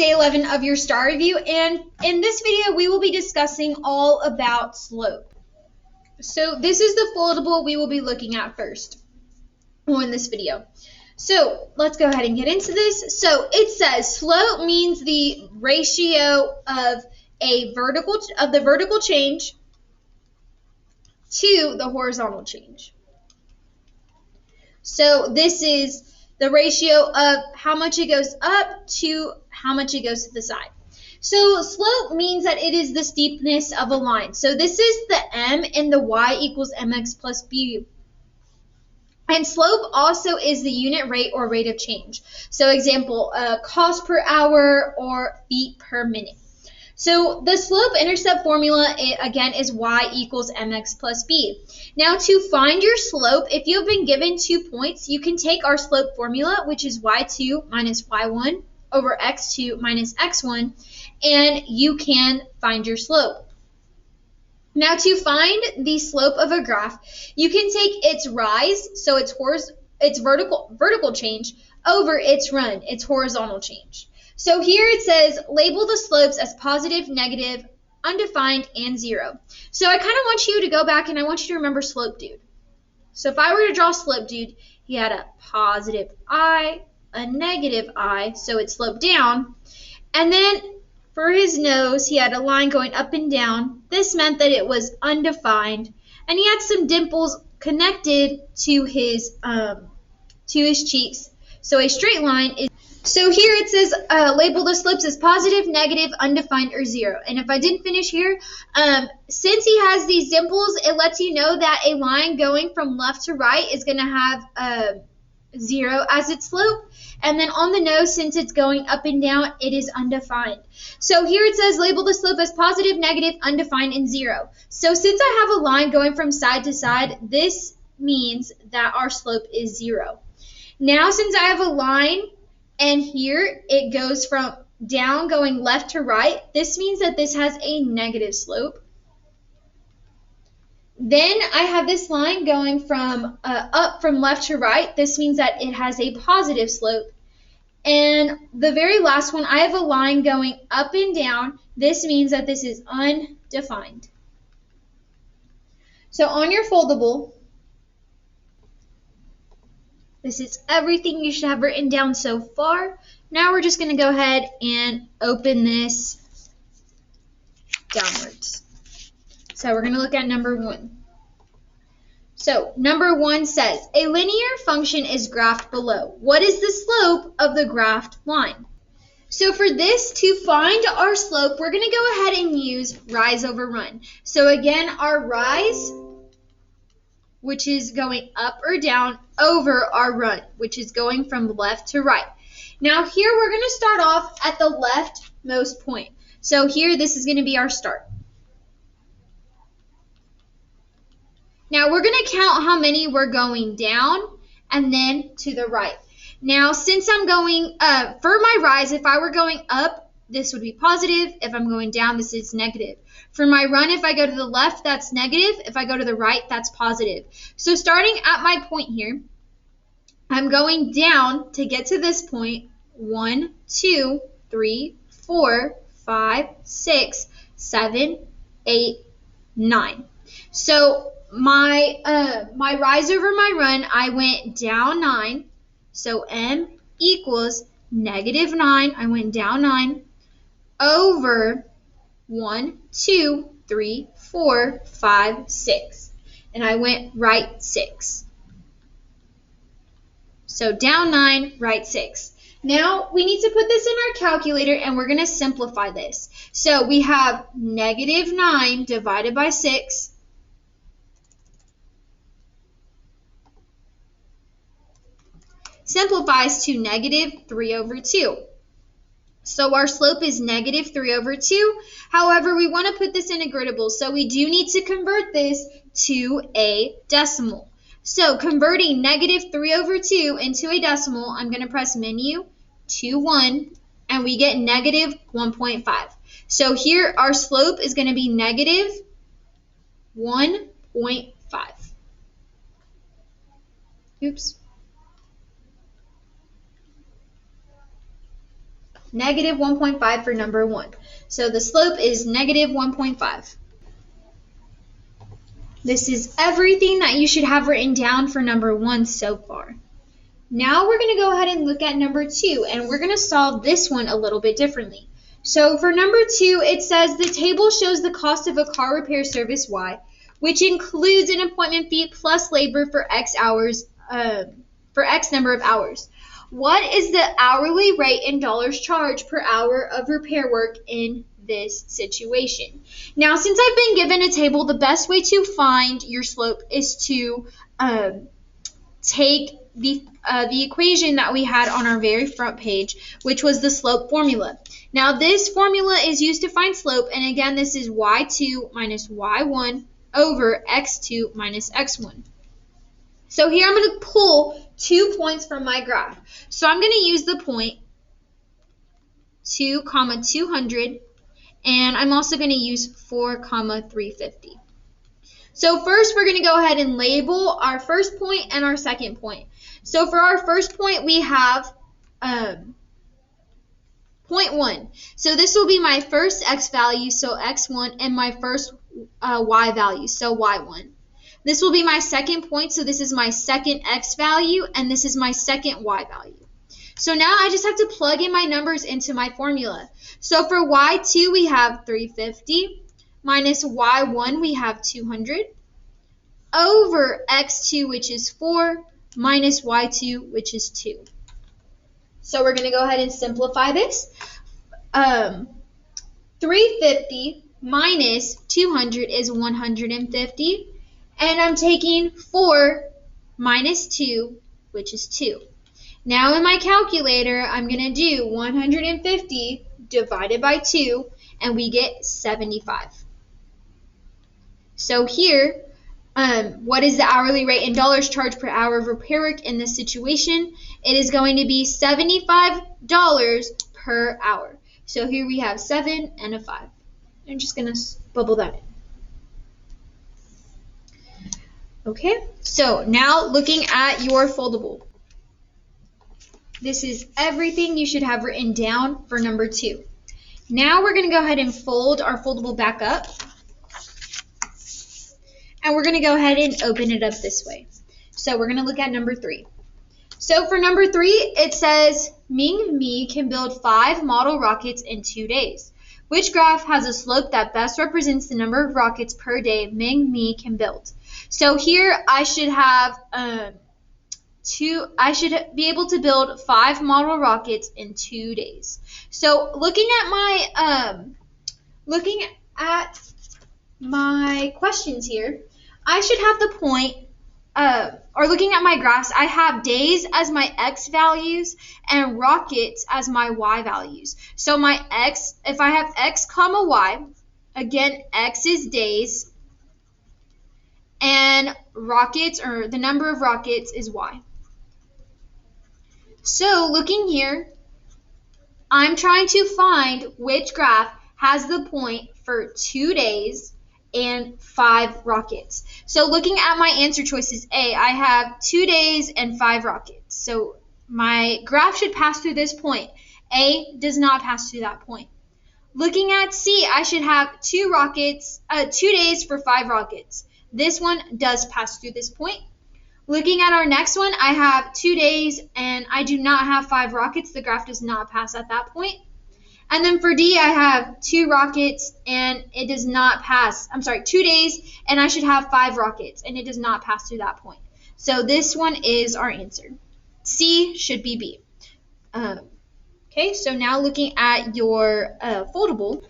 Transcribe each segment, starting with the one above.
day 11 of your STAAR review, and in this video we will be discussing all about slope. So this is the foldable we will be looking at first in this video. So let's go ahead and get into this. So it says slope means the ratio of the vertical change to the horizontal change. So this is the ratio of how much it goes up to how much it goes to the side. So slope means that it is the steepness of a line. So this is the m, and the y equals mx plus b. And slope also is the unit rate or rate of change. So example, cost per hour or feet per minute. So the slope-intercept formula, again, is y equals mx plus b. Now to find your slope, if you've been given 2 points, you can take our slope formula, which is y2 minus y1 over x2 minus x1, and you can find your slope. Now to find the slope of a graph, you can take its rise, so its vertical change, over its run, its horizontal change. So here it says label the slopes as positive, negative, undefined, and 0. So I kind of want you to go back and I want you to remember slope dude. So if I were to draw slope dude, he had a positive I, a negative I, so it sloped down. And then for his nose, he had a line going up and down. This meant that it was undefined. And he had some dimples connected to his cheeks. So a straight line is. So here it says label the slopes as positive, negative, undefined, or 0. And if I didn't finish here, since he has these dimples, it lets you know that a line going from left to right is going to have 0 as its slope. And then on the nose, since it's going up and down, it is undefined. So here it says label the slope as positive, negative, undefined, and 0. So since I have a line going from side to side, this means that our slope is 0. Now since I have a line, and here it goes from down going left to right, this means that this has a negative slope. Then I have this line going from up from left to right. This means that it has a positive slope. And the very last one, I have a line going up and down. This means that this is undefined. So on your foldable, this is everything you should have written down so far. Now we're just going to go ahead and open this downwards. So we're going to look at number 1. So number 1 says, a linear function is graphed below. What is the slope of the graphed line? So for this, to find our slope, we're going to go ahead and use rise over run. So again, our rise, which is going up or down, over our run, which is going from left to right. Now here we're going to start off at the leftmost point. So here this is going to be our start. Now we're going to count how many we're going down and then to the right. Now since I'm going, for my rise, if I were going up, this would be positive. If I'm going down, this is negative. For my run, if I go to the left, that's negative. If I go to the right, that's positive. So starting at my point here, I'm going down to get to this point. 1, 2, 3, 4, 5, 6, 7, 8, 9. So my rise over my run, I went down 9. So m equals negative 9. I went down 9 over 1, 2, 3, 4, 5, 6. And I went right 6. So down 9, right 6. Now we need to put this in our calculator and we're going to simplify this. So we have negative 9 divided by 6. Simplifies to negative 3 over 2. So our slope is negative 3 over 2. However, we want to put this in a gradable, so we do need to convert this to a decimal. So converting negative 3 over 2 into a decimal, I'm going to press menu 2, 1, and we get negative 1.5. So here our slope is going to be negative 1.5. Oops. Negative 1.5 for number 1. So the slope is negative 1.5. This is everything that you should have written down for number 1 so far. Now we're going to go ahead and look at number 2, and we're going to solve this one a little bit differently. So for number 2, it says the table shows the cost of a car repair service Y, which includes an appointment fee plus labor for X hours, for X number of hours. What is the hourly rate in dollars charged per hour of repair work in this situation? Now, since I've been given a table, the best way to find your slope is to take the equation that we had on our very front page, which was the slope formula. Now, this formula is used to find slope, and again, this is y2 minus y1 over x2 minus x1. So here I'm going to pull 2 points from my graph. So I'm going to use the point 2, 200, and I'm also going to use 4, 350. So first we're going to go ahead and label our first point and our second point. So for our first point we have 0.1. So this will be my first x value, so x1, and my first y value, so y1. This will be my second point, so this is my second x value, and this is my second y value. So now I just have to plug in my numbers into my formula. So for y2 we have 350, minus y1 we have 200, over x2 which is 4, minus y2 which is 2. So we're going to go ahead and simplify this. 350 minus 200 is 150. And I'm taking 4 minus 2, which is 2. Now in my calculator, I'm going to do 150 divided by 2, and we get 75. So here, what is the hourly rate in dollars charged per hour of repair work in this situation? It is going to be $75 per hour. So here we have 7 and a 5. I'm just going to bubble that in. Okay, so now looking at your foldable. This is everything you should have written down for number 2. Now we're going to go ahead and fold our foldable back up. And we're going to go ahead and open it up this way. So we're going to look at number 3. So for number 3, it says Ming Mi can build 5 model rockets in 2 days. Which graph has a slope that best represents the number of rockets per day Ming Mi can build? So here I should have I should be able to build 5 model rockets in 2 days. So looking at my questions here, I should have the point, or looking at my graphs, I have days as my x values and rockets as my y values. So my x, if I have x comma y, again, x is days, and rockets, or the number of rockets, is y. So looking here, I'm trying to find which graph has the point for 2 days and 5 rockets. So looking at my answer choices A, I have 2 days and 5 rockets. So my graph should pass through this point. A does not pass through that point. Looking at C, I should have 2 days for 5 rockets. This one does pass through this point. Looking at our next one, I have 2 days and I do not have 5 rockets. The graph does not pass at that point. And then for D, I have 2 rockets and it does not pass. 2 days and I should have 5 rockets and it does not pass through that point. So this one is our answer. C should be B. Okay, so now looking at your foldable.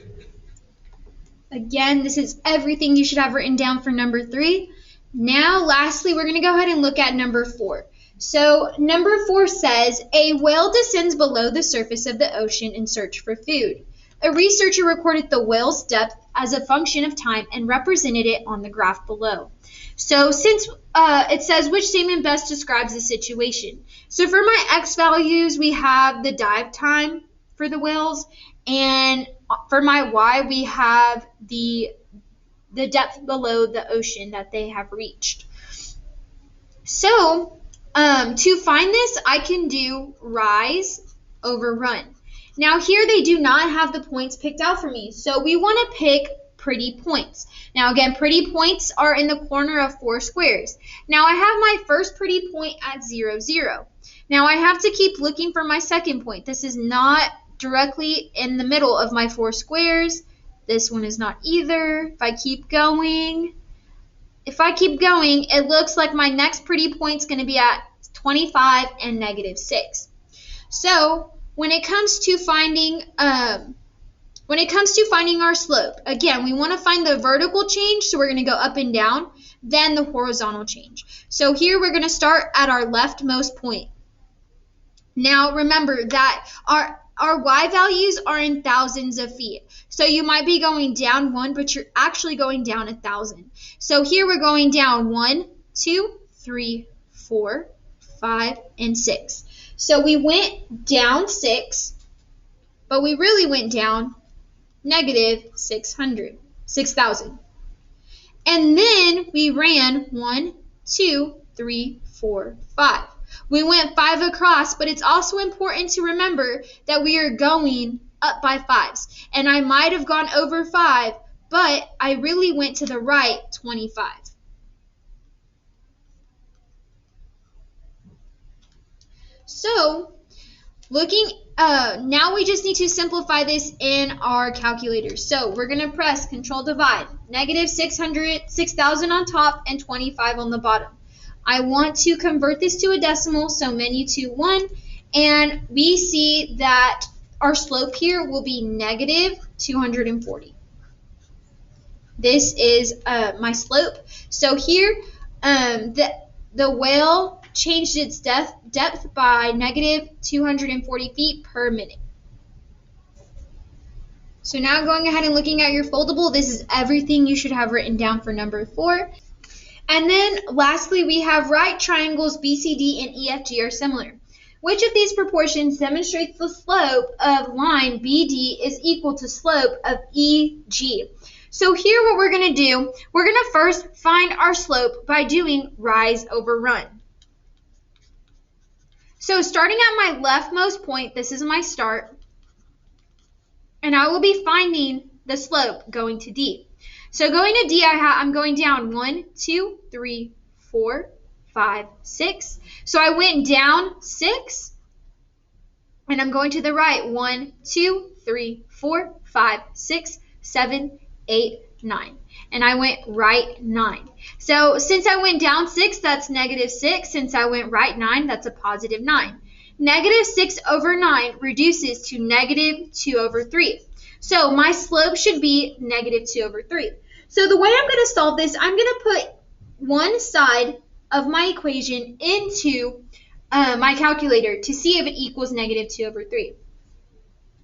Again, this is everything you should have written down for number 3. Now, lastly, we're going to go ahead and look at number 4. So number 4 says, a whale descends below the surface of the ocean in search for food. A researcher recorded the whale's depth as a function of time and represented it on the graph below. So since it says which statement best describes the situation. So for my x values, we have the dive time for the whales, and for my y, we have the depth below the ocean that they have reached. So to find this, I can do rise over run. Now here they do not have the points picked out for me, so we want to pick pretty points. Now again, pretty points are in the corner of 4 squares. Now I have my first pretty point at 0, 0. Now I have to keep looking for my second point. This is not directly in the middle of my 4 squares. This one is not either. If I keep going, it looks like my next pretty point is going to be at 25 and -6. So when it comes to finding our slope, again, we want to find the vertical change, so we're going to go up and down, then the horizontal change. So here we're going to start at our leftmost point. Now remember that our y values are in thousands of feet. So you might be going down 1, but you're actually going down 1,000. So here we're going down 1, 2, 3, 4, 5, and 6. So we went down 6, but we really went down -6,000. And then we ran 1, 2, 3, 4, 5. We went 5 across, but it's also important to remember that we are going up by 5s. And I might have gone over 5, but I really went to the right 25. So now we just need to simplify this in our calculator. So we're going to press Control Divide, -6,000 on top and 25 on the bottom. I want to convert this to a decimal, so menu to 1, and we see that our slope here will be -240. This is my slope. So here, the whale changed its depth by -240 feet per minute. So now going ahead and looking at your foldable, this is everything you should have written down for number 4. And then lastly, we have right triangles BCD and EFG are similar. Which of these proportions demonstrates the slope of line BD is equal to slope of EG? So here what we're going to do, we're going to first find our slope by doing rise over run. So starting at my leftmost point, this is my start, and I will be finding the slope going to D. So going to D, I'm going down 1, 2, 3, 4, 5, 6. So I went down 6, and I'm going to the right 1, 2, 3, 4, 5, 6, 7, 8, 9. And I went right 9. So since I went down 6, that's -6. Since I went right 9, that's a +9. -6 over 9 reduces to -2 over 3. So my slope should be -2 over 3. So the way I'm going to solve this, I'm going to put one side of my equation into my calculator to see if it equals -2 over 3.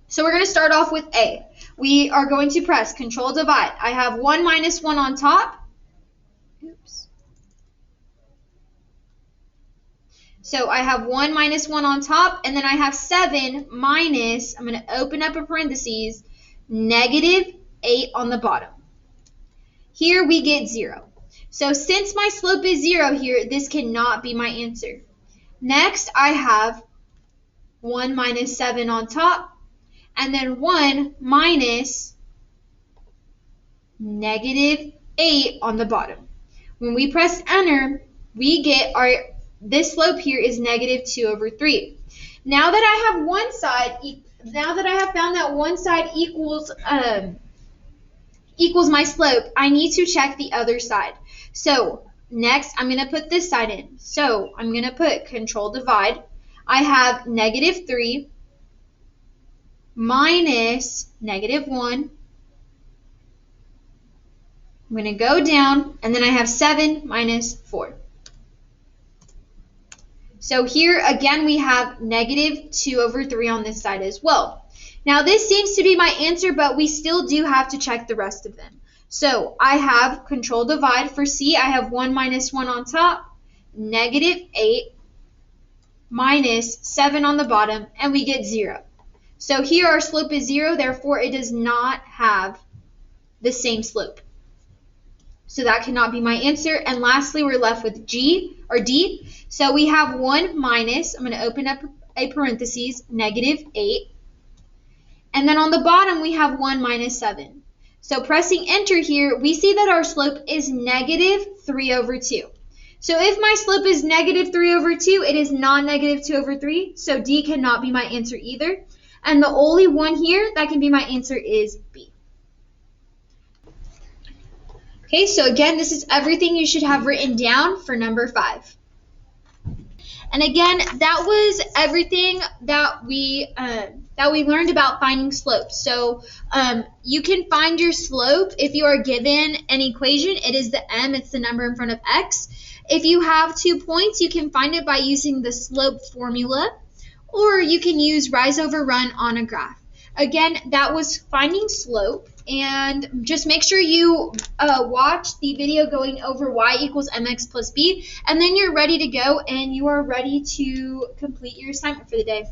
So we're going to start off with A. We are going to press Control Divide. I have 1 minus 1 on top. Oops. So I have 1 minus 1 on top, and then I have 7 minus, I'm going to open up a parentheses, -8 on the bottom. Here we get 0. So since my slope is 0 here, this cannot be my answer. Next, I have 1 minus 7 on top, and then 1 minus -8 on the bottom. When we press enter, we get this slope here is -2 over 3. Now that I have found that one side equals my slope, I need to check the other side. So next, I'm going to put this side in. So I'm going to put Control Divide. I have -3 minus -1. I'm going to go down, and then I have 7 minus 4. So here again we have -2 over 3 on this side as well. Now this seems to be my answer, but we still do have to check the rest of them. So I have Control Divide. For C, I have 1 minus 1 on top, -8 minus 7 on the bottom, and we get 0. So here our slope is 0, therefore it does not have the same slope. So that cannot be my answer. And lastly, we're left with D. So we have 1 minus, I'm going to open up a parentheses, -8 And then on the bottom, we have 1 minus 7. So pressing enter here, we see that our slope is negative 3 over 2. So if my slope is negative 3 over 2, it is non-negative 2 over 3. So D cannot be my answer either. And the only one here that can be my answer is B. Okay, so again, this is everything you should have written down for number 5. And again, that was everything that we learned about finding slopes. So you can find your slope if you are given an equation. It is the m, it's the number in front of x. If you have 2 points, you can find it by using the slope formula, or you can use rise over run on a graph. Again, that was finding slope, and just make sure you watch the video going over y equals mx plus b, and then you're ready to go and you are ready to complete your assignment for the day.